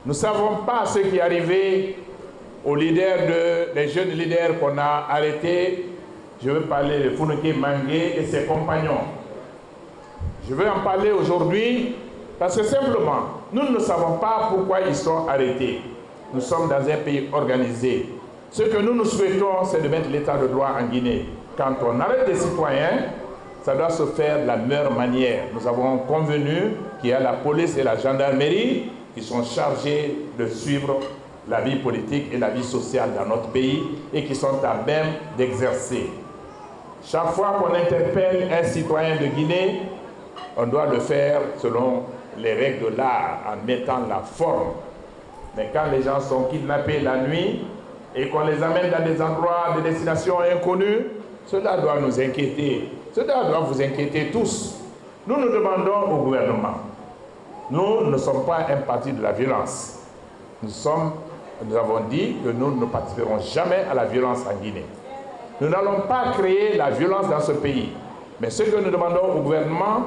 Nous ne savons pas ce qui est arrivé aux leaders, les jeunes leaders qu'on a arrêtés. Je veux parler de Funeke Mangué et ses compagnons. Je veux en parler aujourd'hui parce que simplement, nous ne savons pas pourquoi ils sont arrêtés. Nous sommes dans un pays organisé. Ce que nous souhaitons, c'est de mettre l'état de droit en Guinée. Quand on arrête des citoyens, ça doit se faire de la meilleure manière. Nous avons convenu qu'il y a la police et la gendarmerie qui sont chargés de suivre la vie politique et la vie sociale dans notre pays et qui sont à même d'exercer. Chaque fois qu'on interpelle un citoyen de Guinée, on doit le faire selon les règles de l'art, en mettant la forme. Mais quand les gens sont kidnappés la nuit et qu'on les amène dans des endroits de destination inconnus, cela doit nous inquiéter. Cela doit vous inquiéter tous. Nous nous demandons au gouvernement. Nous ne sommes pas un parti de la violence. Nous avons dit que nous ne participerons jamais à la violence en Guinée. Nous n'allons pas créer la violence dans ce pays. Mais ce que nous demandons au gouvernement,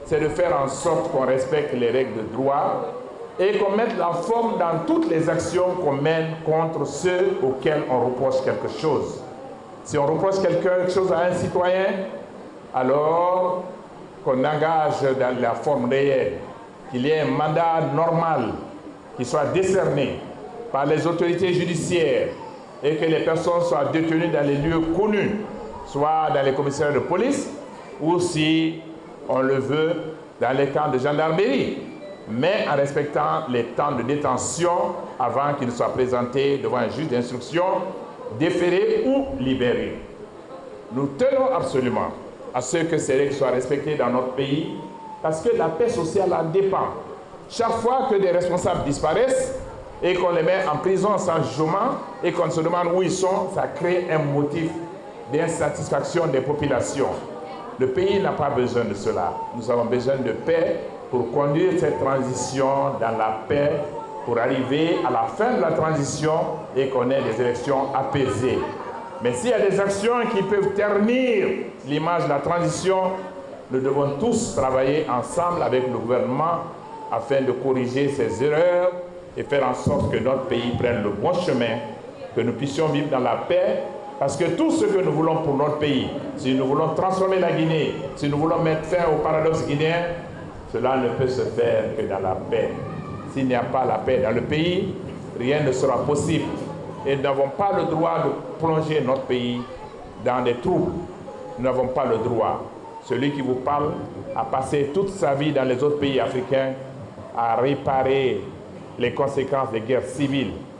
c'est de faire en sorte qu'on respecte les règles de droit et qu'on mette la forme dans toutes les actions qu'on mène contre ceux auxquels on reproche quelque chose. Si on reproche quelque chose à un citoyen, alors qu'on engage dans la forme réelle, qu'il y ait un mandat normal qui soit décerné par les autorités judiciaires et que les personnes soient détenues dans les lieux connus, soit dans les commissariats de police ou si on le veut dans les camps de gendarmerie, mais en respectant les temps de détention avant qu'ils ne soient présentés devant un juge d'instruction, déférés ou libérés. Nous tenons absolument à ce que ces règles soient respectées dans notre pays parce que la paix sociale en dépend. Chaque fois que des responsables disparaissent et qu'on les met en prison sans jugement et qu'on se demande où ils sont, ça crée un motif d'insatisfaction des populations. Le pays n'a pas besoin de cela. Nous avons besoin de paix pour conduire cette transition dans la paix, pour arriver à la fin de la transition et qu'on ait des élections apaisées. Mais s'il y a des actions qui peuvent ternir l'image de la transition, nous devons tous travailler ensemble avec le gouvernement afin de corriger ces erreurs et faire en sorte que notre pays prenne le bon chemin, que nous puissions vivre dans la paix, parce que tout ce que nous voulons pour notre pays, si nous voulons transformer la Guinée, si nous voulons mettre fin au paradoxe guinéen, cela ne peut se faire que dans la paix. S'il n'y a pas la paix dans le pays, rien ne sera possible. Et nous n'avons pas le droit de plonger notre pays dans des troubles. Nous n'avons pas le droit. Celui qui vous parle a passé toute sa vie dans les autres pays africains à réparer les conséquences des guerres civiles.